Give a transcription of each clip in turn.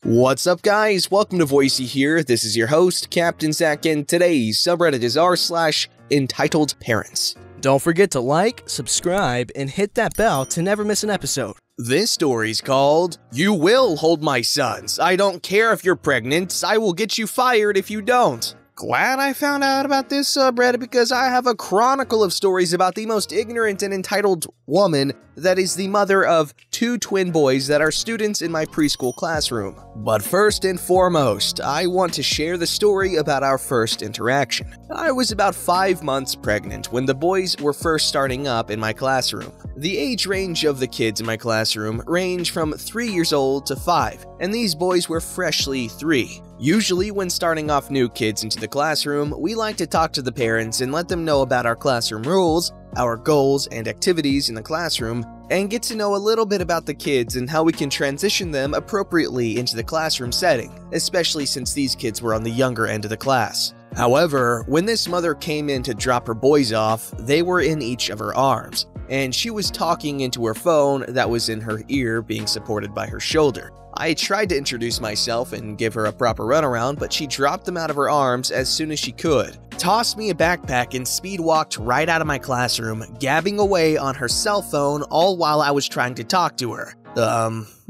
What's up, guys? Welcome to Voicey here. This is your host, Captain Zach, and today's subreddit is r/EntitledParents. Don't forget to like, subscribe, and hit that bell to never miss an episode. This story's called, "You Will Hold My Sons. I don't care if you're pregnant. I will get you fired if you don't." Glad I found out about this subreddit because I have a chronicle of stories about the most ignorant and entitled woman that is the mother of two twin boys that are students in my preschool classroom. But first and foremost, I want to share the story about our first interaction. I was about 5 months pregnant when the boys were first starting up in my classroom. The age range of the kids in my classroom range from 3 years old to 5, and these boys were freshly 3. Usually when starting off new kids into the classroom, we like to talk to the parents and let them know about our classroom rules, our goals and activities in the classroom, and get to know a little bit about the kids and how we can transition them appropriately into the classroom setting, especially since these kids were on the younger end of the class. However, when this mother came in to drop her boys off, they were in each of her arms, and she was talking into her phone that was in her ear being supported by her shoulder. I tried to introduce myself and give her a proper runaround, but she dropped them out of her arms as soon as she could, tossed me a backpack, and speed walked right out of my classroom, gabbing away on her cell phone all while I was trying to talk to her.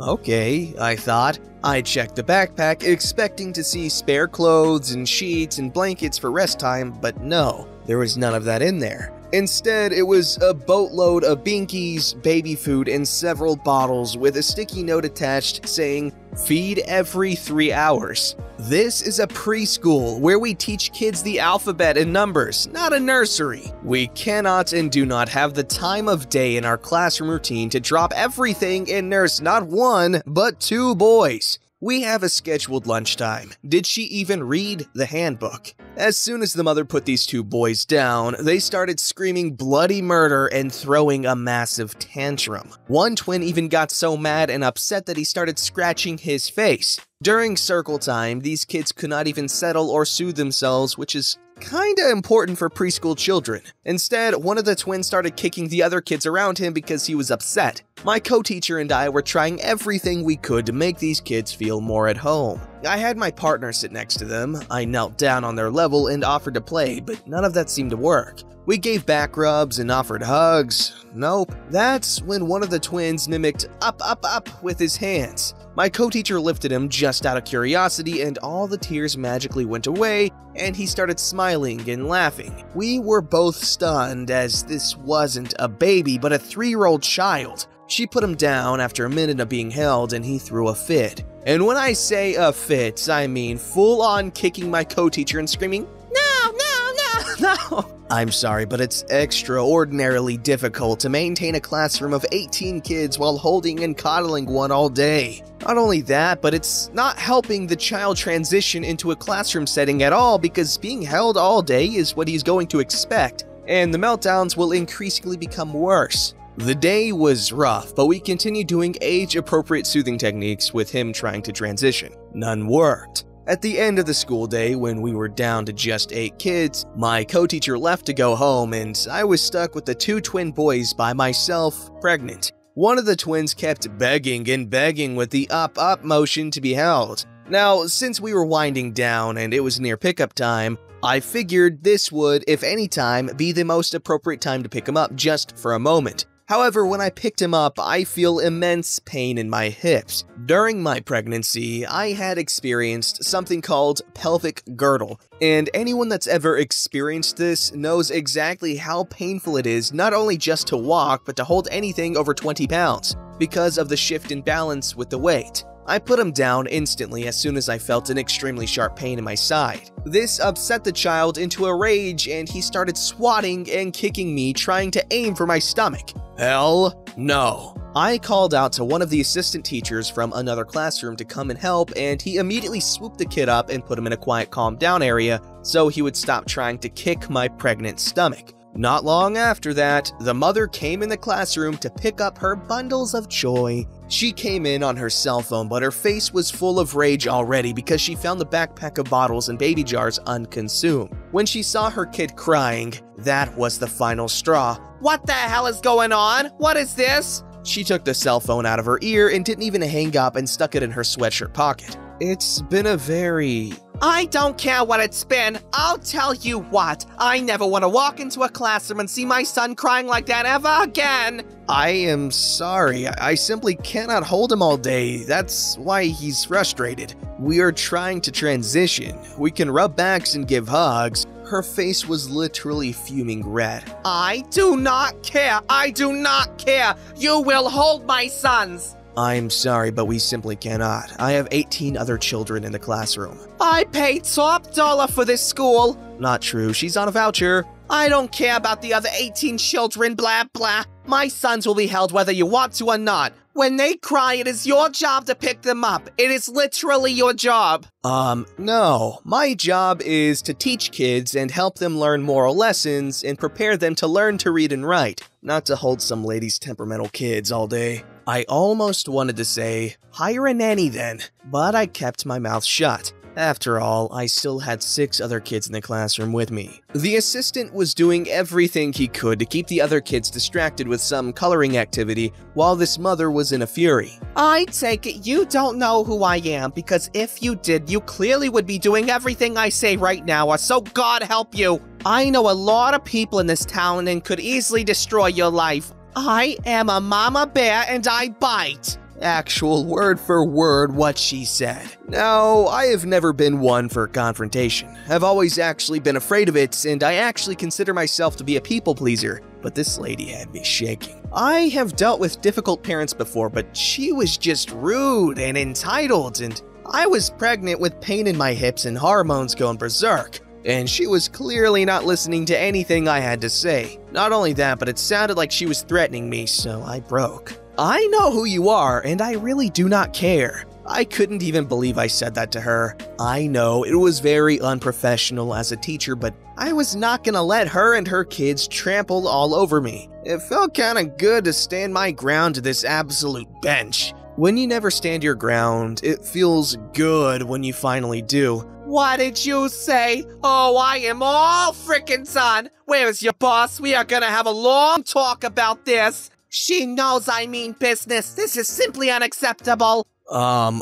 Okay, I thought. I checked the backpack, expecting to see spare clothes and sheets and blankets for rest time, but no, there was none of that in there. Instead, it was a boatload of binkies, baby food, and several bottles with a sticky note attached saying, "Feed every 3 hours." This is a preschool where we teach kids the alphabet and numbers, not a nursery. We cannot and do not have the time of day in our classroom routine to drop everything and nurse not one, but 2 boys. We have a scheduled lunchtime. Did she even read the handbook? As soon as the mother put these 2 boys down, they started screaming bloody murder and throwing a massive tantrum. One twin even got so mad and upset that he started scratching his face. During circle time, these kids could not even settle or soothe themselves, which is kinda important for preschool children. Instead, one of the twins started kicking the other kids around him because he was upset. My co-teacher and I were trying everything we could to make these kids feel more at home. I had my partner sit next to them. I knelt down on their level and offered to play, but none of that seemed to work. We gave back rubs and offered hugs. Nope. That's when one of the twins mimicked up, up, up with his hands. My co-teacher lifted him just out of curiosity, and all the tears magically went away, and he started smiling and laughing. We were both stunned, as this wasn't a baby, but a 3-year-old child. She put him down after a minute of being held, and he threw a fit. And when I say a fit, I mean full-on kicking my co-teacher and screaming, "No, no, no, no!" I'm sorry, but it's extraordinarily difficult to maintain a classroom of 18 kids while holding and coddling one all day. Not only that, but it's not helping the child transition into a classroom setting at all because being held all day is what he's going to expect, and the meltdowns will increasingly become worse. The day was rough, but we continued doing age-appropriate soothing techniques with him trying to transition. None worked. At the end of the school day, when we were down to just 8 kids, my co-teacher left to go home, and I was stuck with the 2 twin boys by myself, pregnant. One of the twins kept begging and begging with the up-up motion to be held. Now, since we were winding down and it was near pickup time, I figured this would, if any time, be the most appropriate time to pick him up just for a moment. However, when I picked him up, I feel immense pain in my hips. During my pregnancy, I had experienced something called pelvic girdle, and anyone that's ever experienced this knows exactly how painful it is not only just to walk, but to hold anything over 20 pounds, because of the shift in balance with the weight. I put him down instantly as soon as I felt an extremely sharp pain in my side. This upset the child into a rage, and he started swatting and kicking me, trying to aim for my stomach. Hell no. I called out to one of the assistant teachers from another classroom to come and help, and he immediately swooped the kid up and put him in a quiet, calm down area so he would stop trying to kick my pregnant stomach. Not long after that, the mother came in the classroom to pick up her bundles of joy. She came in on her cell phone, but her face was full of rage already because she found the backpack of bottles and baby jars unconsumed. When she saw her kid crying, that was the final straw. "What the hell is going on? What is this?" She took the cell phone out of her ear and didn't even hang up and stuck it in her sweatshirt pocket. It's been a very... I don't care what it's been. I'll tell you what. I never want to walk into a classroom and see my son crying like that ever again. I am sorry. I simply cannot hold him all day. That's why he's frustrated. We are trying to transition. We can rub backs and give hugs. Her face was literally fuming red. I do not care. I do not care. You will hold my sons. I'm sorry, but we simply cannot. I have 18 other children in the classroom. I pay top dollar for this school. Not true. She's on a voucher. I don't care about the other 18 children, blah, blah. My sons will be held whether you want to or not. When they cry, it is your job to pick them up. It is literally your job. No. My job is to teach kids and help them learn moral lessons and prepare them to learn to read and write, not to hold some lady's temperamental kids all day. I almost wanted to say, hire a nanny then, but I kept my mouth shut. After all, I still had 6 other kids in the classroom with me. The assistant was doing everything he could to keep the other kids distracted with some coloring activity while this mother was in a fury. I take it you don't know who I am, because if you did, you clearly would be doing everything I say right now, or so God help you. I know a lot of people in this town and could easily destroy your life. I am a mama bear and I bite. Actual word for word what she said. No, I have never been one for confrontation. I've always actually been afraid of it, and I actually consider myself to be a people pleaser, but this lady had me shaking. I have dealt with difficult parents before, but she was just rude and entitled, and I was pregnant with pain in my hips and hormones going berserk. And she was clearly not listening to anything I had to say. Not only that, but it sounded like she was threatening me, so I broke. I know who you are, and I really do not care. I couldn't even believe I said that to her. I know it was very unprofessional as a teacher, but I was not gonna let her and her kids trample all over me. It felt kinda good to stand my ground to this absolute bench. When you never stand your ground, it feels good when you finally do. What did you say? Oh, I am all frickin' done. Where is your boss? We are gonna have a long talk about this. She knows I mean business. This is simply unacceptable.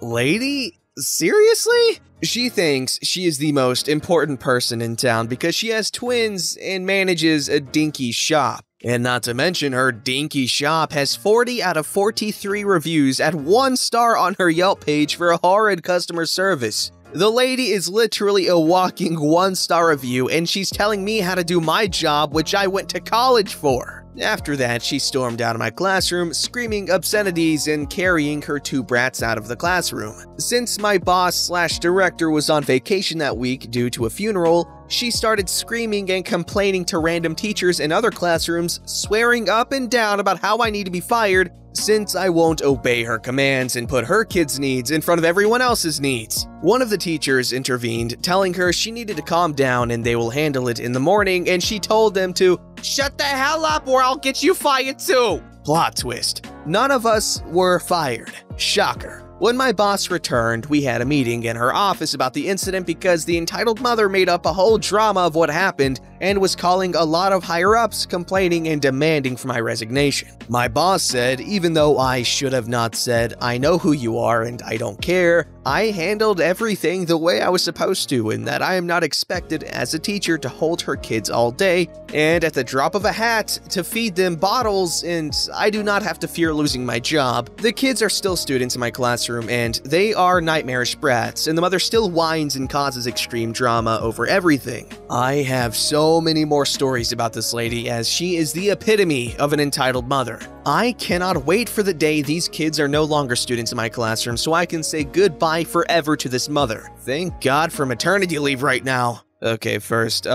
Lady? Seriously? She thinks she is the most important person in town because she has twins and manages a dinky shop. And not to mention, her dinky shop has 40 out of 43 reviews at 1 star on her Yelp page for a horrid customer service. The lady is literally a walking 1-star review, and she's telling me how to do my job, which I went to college for. After that, she stormed out of my classroom, screaming obscenities and carrying her 2 brats out of the classroom. Since my boss/director was on vacation that week due to a funeral, she started screaming and complaining to random teachers in other classrooms, swearing up and down about how I need to be fired since I won't obey her commands and put her kids' needs in front of everyone else's needs. One of the teachers intervened, telling her she needed to calm down and they will handle it in the morning, and she told them to shut the hell up or I'll get you fired too. Plot twist. None of us were fired. Shocker. When my boss returned, we had a meeting in her office about the incident because the entitled mother made up a whole drama of what happened and was calling a lot of higher-ups, complaining and demanding for my resignation. My boss said, even though I should have not said, I know who you are and I don't care, I handled everything the way I was supposed to, and that I am not expected as a teacher to hold her kids all day and at the drop of a hat to feed them bottles, and I do not have to fear losing my job. The kids are still students in my classroom and they are nightmarish brats, and the mother still whines and causes extreme drama over everything. I have so many more stories about this lady, as she is the epitome of an entitled mother. I cannot wait for the day these kids are no longer students in my classroom so I can say goodbye forever to this mother. Thank God for maternity leave right now. Okay, first,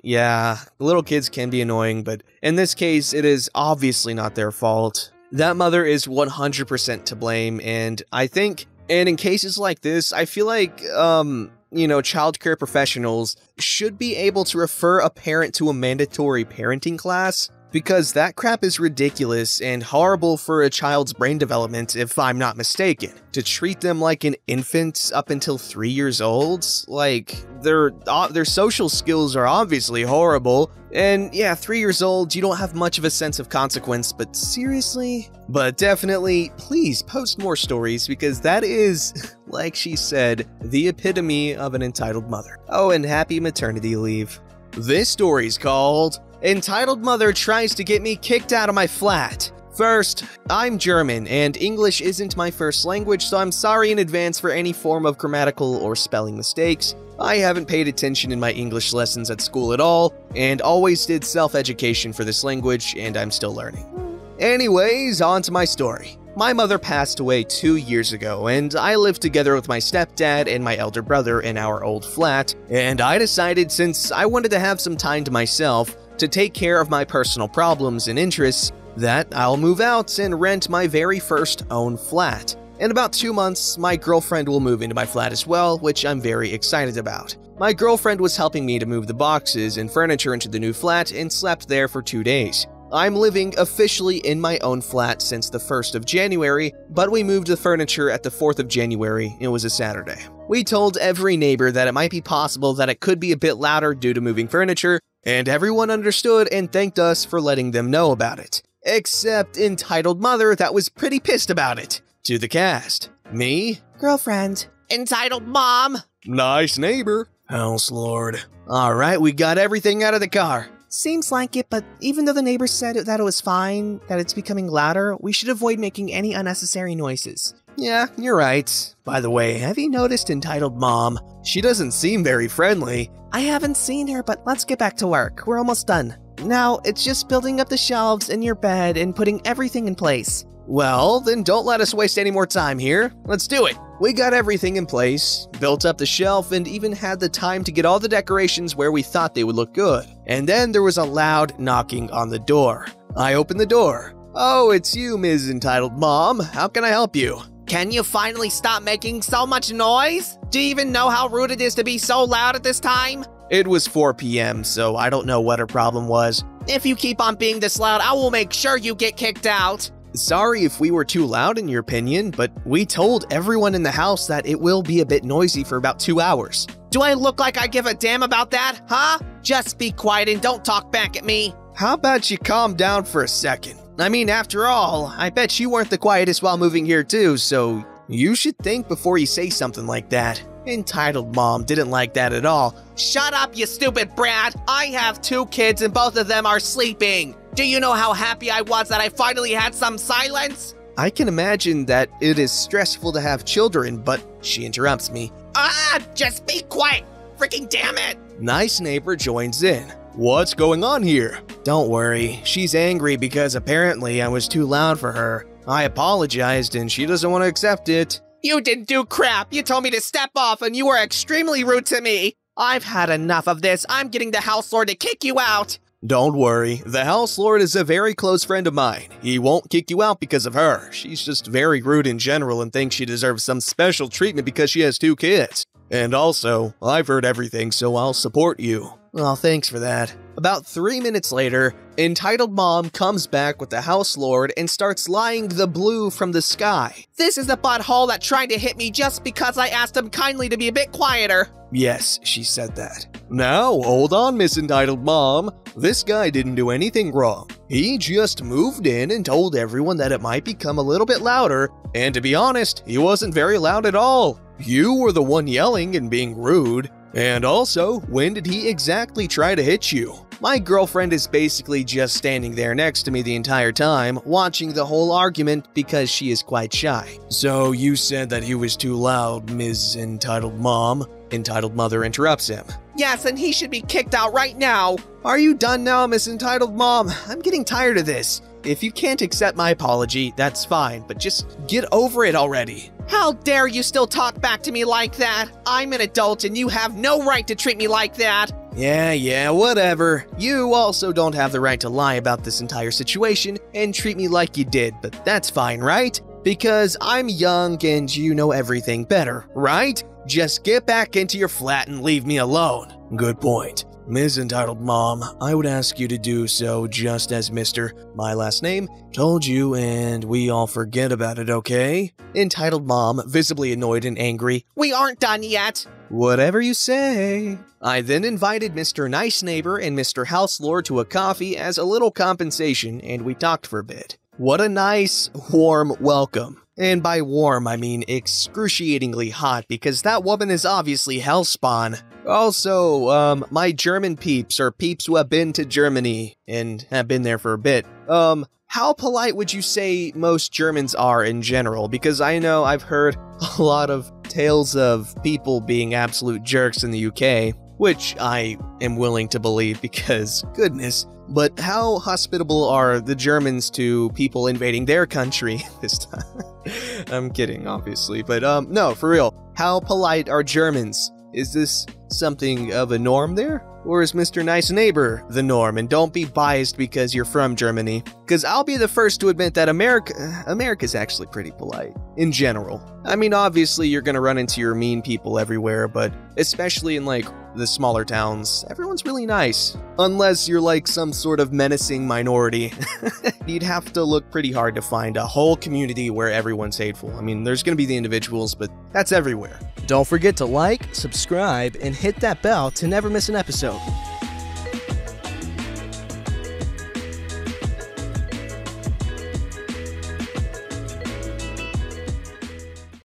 yeah, little kids can be annoying, but in this case, it is obviously not their fault. That mother is 100% to blame, and I think, and in cases like this, I feel like, childcare professionals should be able to refer a parent to a mandatory parenting class. because that crap is ridiculous and horrible for a child's brain development if I'm not mistaken. To treat them like an infant up until 3 years old? Like, their social skills are obviously horrible, and yeah, 3 years old, you don't have much of a sense of consequence, but seriously? But definitely, please post more stories because that is, like she said, the epitome of an entitled mother. Oh, and happy maternity leave. This story's called Entitled Mother Tries to Get Me Kicked Out of My Flat. First, I'm German, and English isn't my first language, so I'm sorry in advance for any form of grammatical or spelling mistakes. I haven't paid attention in my English lessons at school at all, and always did self-education for this language, and I'm still learning. Anyways, on to my story. My mother passed away 2 years ago, and I lived together with my stepdad and my elder brother in our old flat, and I decided since I wanted to have some time to myself to take care of my personal problems and interests, that I'll move out and rent my very first own flat. In about 2 months, my girlfriend will move into my flat as well, which I'm very excited about. My girlfriend was helping me to move the boxes and furniture into the new flat and slept there for 2 days. I'm living officially in my own flat since the 1st of January, but we moved the furniture at the 4th of January. It was a Saturday. We told every neighbor that it might be possible that it could be a bit louder due to moving furniture, and everyone understood and thanked us for letting them know about it. Except Entitled Mother that was pretty pissed about it. To the cast. Me? Girlfriend. Entitled Mom. Nice neighbor. House Lord. Alright, we got everything out of the car. Seems like it, but even though the neighbors said that it was fine, that it's becoming louder, we should avoid making any unnecessary noises. Yeah, you're right. By the way, have you noticed Entitled Mom? She doesn't seem very friendly. I haven't seen her, but let's get back to work. We're almost done. Now, it's just building up the shelves in your bed and putting everything in place. Well, then don't let us waste any more time here. Let's do it. We got everything in place, built up the shelf, and even had the time to get all the decorations where we thought they would look good. And then there was a loud knocking on the door. I opened the door. Oh, it's you, Ms. Entitled Mom. How can I help you? Can you finally stop making so much noise? Do you even know how rude it is to be so loud at this time? It was 4 p.m., so I don't know what her problem was. If you keep on being this loud, I will make sure you get kicked out. Sorry if we were too loud in your opinion, but we told everyone in the house that it will be a bit noisy for about 2 hours. Do I look like I give a damn about that, huh? Just be quiet and don't talk back at me. How about you calm down for a second? I mean, after all, I bet you weren't the quietest while moving here too, so you should think before you say something like that. Entitled Mom didn't like that at all. Shut up, you stupid brat! I have 2 kids and both of them are sleeping. Do you know how happy I was that I finally had some silence? I can imagine that it is stressful to have children, but she interrupts me. Just be quiet! Freaking damn it! Nice neighbor joins in. What's going on here? Don't worry, she's angry because apparently I was too loud for her. I apologized and she doesn't want to accept it. You didn't do crap! You told me to step off and you were extremely rude to me! I've had enough of this. I'm getting the house lord to kick you out! Don't worry, the house lord is a very close friend of mine. He won't kick you out because of her. She's just very rude in general and thinks she deserves some special treatment because she has 2 kids. And also, I've heard everything, so I'll support you. Well, thanks for that. About 3 minutes later, Entitled Mom comes back with the house lord and starts lying the blue from the sky. This is the butthole that tried to hit me just because I asked him kindly to be a bit quieter. Yes, she said that. Now, hold on, Miss Entitled Mom. This guy didn't do anything wrong. He just moved in and told everyone that it might become a little bit louder, and to be honest, he wasn't very loud at all. You were the one yelling and being rude. And also, when did he exactly try to hit you? My girlfriend is basically just standing there next to me the entire time, watching the whole argument because she is quite shy. So you said that he was too loud, Ms. Entitled Mom. Entitled Mother interrupts him. Yes, and he should be kicked out right now. Are you done now, Miss Entitled Mom? I'm getting tired of this. If you can't accept my apology, that's fine, but just get over it already. How dare you still talk back to me like that? I'm an adult and you have no right to treat me like that. Yeah, whatever. You also don't have the right to lie about this entire situation and treat me like you did, but that's fine, right? Because I'm young and you know everything better, right? Just get back into your flat and leave me alone. Good point. Ms. Entitled Mom, I would ask you to do so just as Mr. My last name told you, and we all forget about it, okay? Entitled Mom, visibly annoyed and angry. We aren't done yet. Whatever you say. I then invited Mr. Nice Neighbor and Mr. House Lord to a coffee as a little compensation, and we talked for a bit. What a nice, warm welcome. And by warm, I mean excruciatingly hot, because that woman is obviously hellspawn. Also, my German peeps, or peeps who have been to Germany and have been there for a bit, how polite would you say most Germans are in general? Because I know I've heard a lot of tales of people being absolute jerks in the UK, which I am willing to believe because, goodness. But how hospitable are the Germans to people invading their country this time? I'm kidding, obviously, but no, for real. How polite are Germans? Is this something of a norm there? Or is Mr. Nice Neighbor the norm? And don't be biased because you're from Germany. Because I'll be the first to admit that America's actually pretty polite, in general. I mean, obviously you're gonna run into your mean people everywhere, but especially in like the smaller towns, everyone's really nice. Unless you're like some sort of menacing minority. You'd have to look pretty hard to find a whole community where everyone's hateful. I mean, there's gonna be the individuals, but that's everywhere. Don't forget to like, subscribe, and hit that bell to never miss an episode.